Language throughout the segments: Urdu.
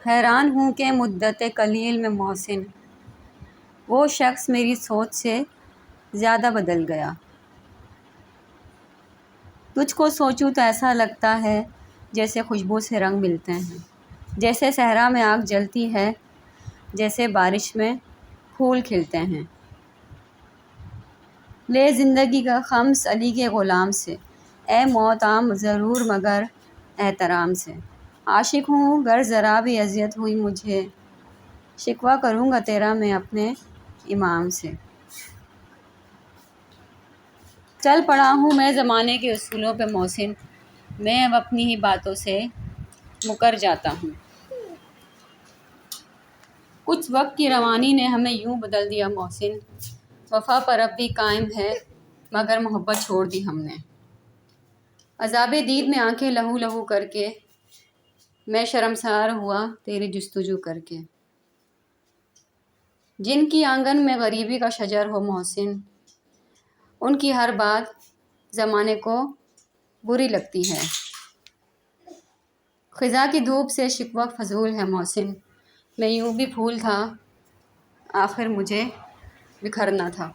حیران ہوں کہ مدت قلیل میں محسن وہ شخص میری سوچ سے زیادہ بدل گیا۔ تجھ کو سوچوں تو ایسا لگتا ہے جیسے خوشبو سے رنگ ملتے ہیں، جیسے صحرا میں آگ جلتی ہے، جیسے بارش میں پھول کھلتے ہیں۔ لے زندگی کا خمس علی کے غلام سے، اے موت عام ضرور مگر احترام سے۔ عاشق ہوں گر ذرا بھی اذیت ہوئی مجھے، شکوہ کروں گا تیرا میں اپنے امام سے۔ چل پڑا ہوں میں زمانے کے اصولوں پہ محسن، میں اب اپنی ہی باتوں سے مکر جاتا ہوں۔ کچھ وقت کی روانی نے ہمیں یوں بدل دیا محسن، وفا پر اب بھی قائم ہے مگر محبت چھوڑ دی ہم نے۔ عذاب دید میں آنکھیں لہو لہو کر کے میں شرمسار ہوا تیری جستجو کر کے۔ جن کی آنگن میں غریبی کا شجر ہو محسن، ان کی ہر بات زمانے کو بری لگتی ہے۔ خزاں کی دھوپ سے شکوہ فضول ہے محسن، میں یوں بھی پھول تھا آخر مجھے بکھرنا تھا۔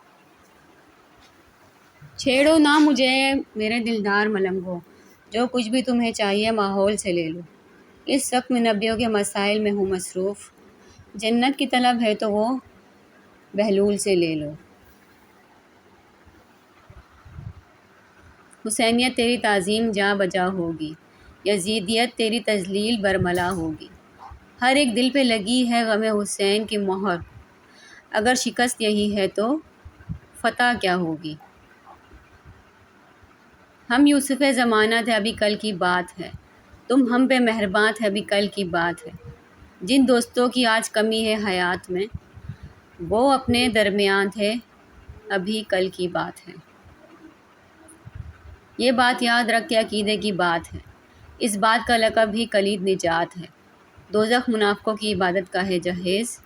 چھیڑو نہ مجھے میرے دلدار ملنگو، جو کچھ بھی تمہیں چاہیے ماحول سے لے لو۔ اس وقت میں نبیوں کے مسائل میں ہوں مصروف، جنت کی طلب ہے تو وہ بہلول سے لے لو۔ حسینیت تیری تعظیم جاں بجا ہوگی، یزیدیت تیری تذلیل برملا ہوگی۔ ہر ایک دل پہ لگی ہے غم حسین کی مہر، اگر شکست یہی ہے تو فتح کیا ہوگی۔ ہم یوسف زمانہ تھے ابھی کل کی بات ہے، تم ہم پہ مہرباں تھے ابھی کل کی بات ہے۔ جن دوستوں کی آج کمی ہے حیات میں، وہ اپنے درمیان تھے ابھی کل کی بات ہے۔ یہ بات یاد رکھ کے عقیدے کی بات ہے، اس بات کا لقب ہی کلید نجات ہے۔ دوزخ منافقوں کی عبادت کا ہے جہیز،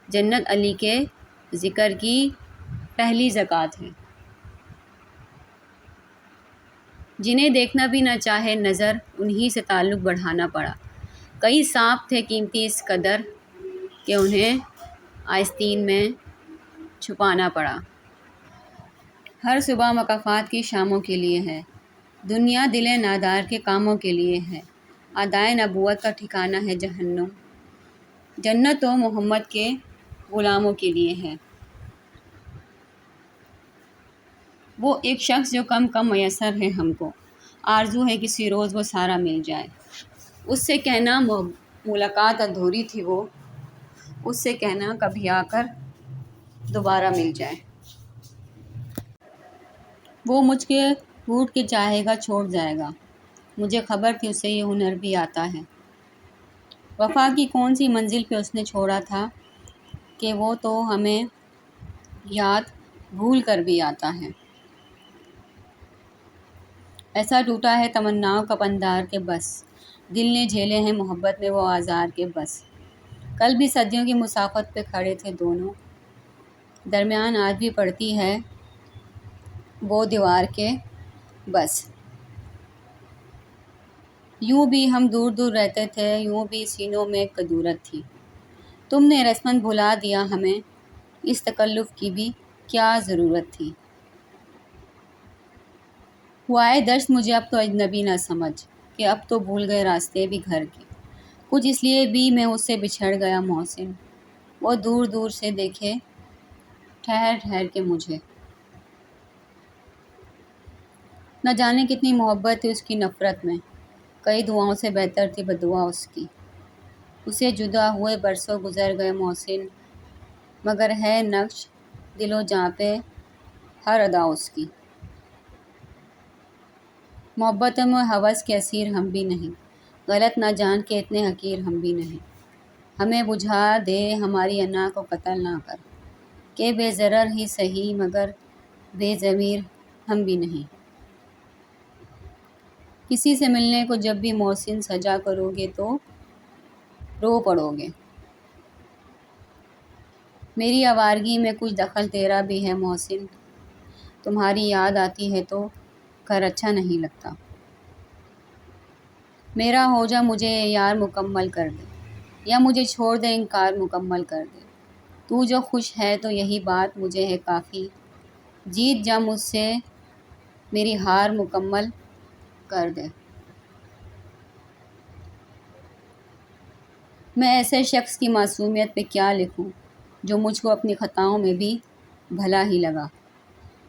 جنت علی کے ذکر کی پہلی زکوٰۃ ہے۔ جنہیں دیکھنا بھی نہ چاہے نظر، انہی سے تعلق بڑھانا پڑا۔ کئی سانپ تھے قیمتی اس قدر کہ انہیں آستین میں چھپانا پڑا۔ ہر صبح مکافات کی شاموں کے لیے ہے، دنیا دل نادار کے کاموں کے لیے ہے۔ ادائے نبوت کا ٹھکانہ ہے جہنم، جنت تو محمد کے غلاموں کے لیے ہے۔ وہ ایک شخص جو کم کم میسر ہے ہم کو، آرزو ہے کسی روز وہ سارا مل جائے۔ اس سے کہنا ملاقات ادھوری تھی وہ، اس سے کہنا کبھی آ کر دوبارہ مل جائے۔ وہ مجھ کے گھونٹ کے چاہے گا چھوڑ جائے گا، مجھے خبر تھی اسے یہ ہنر بھی آتا ہے۔ وفا کی کون سی منزل پہ اس نے چھوڑا تھا کہ وہ تو ہمیں یاد بھول کر بھی آتا ہے۔ ایسا ٹوٹا ہے تمناؤں کا پندار کے بس، دل نے جھیلے ہیں محبت میں وہ آزار کے بس۔ کل بھی صدیوں کی مسافت پہ کھڑے تھے دونوں، درمیان آج بھی پڑتی ہے وہ دیوار کے بس۔ یوں بھی ہم دور دور رہتے تھے، یوں بھی سینوں میں کدورت تھی۔ تم نے رسماً بھلا دیا ہمیں، اس تکلف کی بھی کیا ضرورت تھی۔ ہوائے دشت مجھے اب تو اجنبی نہ سمجھ، کہ اب تو بھول گئے راستے بھی گھر کے۔ کچھ اس لیے بھی میں اس سے بچھڑ گیا محسن، وہ دور دور سے دیکھے ٹھہر ٹھہر کے مجھے۔ نہ جانے کتنی محبت تھی اس کی نفرت میں، کئی دعاؤں سے بہتر تھی بدعا اس کی۔ اسے جدا ہوئے برسوں گزر گئے محسن، مگر ہے نقش دل و جاں پہ ہر ادا اس کی۔ محبتوں میں ہوس کے اسیر ہم بھی نہیں، غلط نہ جان کے اتنے حقیر ہم بھی نہیں۔ ہمیں بجھا دے ہماری انا کو قتل نہ کر، کہ بے ضرر ہی سہی مگر بے ضمیر ہم بھی نہیں۔ کسی سے ملنے کو جب بھی محسن سجا کرو گے تو رو پڑو گے۔ میری آوارگی میں کچھ دخل تیرا بھی ہے محسن، تمہاری یاد آتی ہے تو گھر اچھا نہیں لگتا۔ میرا ہو جا مجھے یار مکمل کر دے، یا مجھے چھوڑ دے، انکار مکمل کر دے۔ تو جو خوش ہے تو یہی بات مجھے ہے کافی، جیت جا مجھ سے میری ہار مکمل کر دے۔ میں ایسے شخص کی معصومیت پہ کیا لکھوں جو مجھ کو اپنی خطاؤں میں بھی بھلا ہی لگا،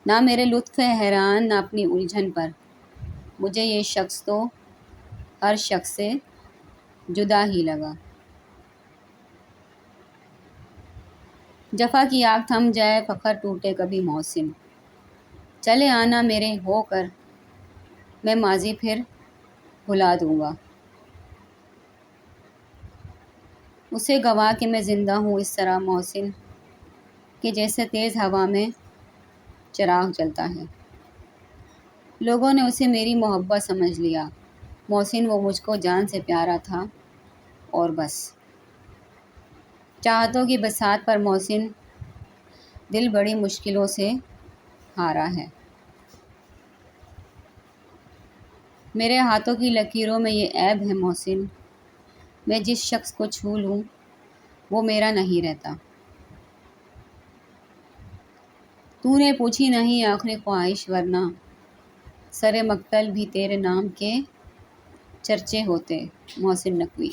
نہ میرے لطف حیران نہ اپنی الجھن پر، مجھے یہ شخص تو ہر شخص سے جدا ہی لگا۔ جفا کی آگ تھم جائے فخر ٹوٹے کبھی محسن، چلے آنا میرے ہو کر میں ماضی پھر بھلا دوں گا، اسے گوا کہ میں زندہ ہوں اس طرح محسن کہ جیسے تیز ہوا میں چراغ جلتا ہے۔ لوگوں نے اسے میری محبت سمجھ لیا، محسن وہ مجھ کو جان سے پیارا تھا اور بس۔ چاہتوں کی بساط پر محسن دل بڑی مشکلوں سے ہارا ہے، میرے ہاتھوں کی لکیروں میں یہ عیب ہے محسن، میں جس شخص کو چھو لوں وہ میرا نہیں رہتا۔ تو نے پوچھی نہیں آخری خواہش ورنہ سر مقتل بھی تیرے نام کے چرچے ہوتے۔ محسن نقوی۔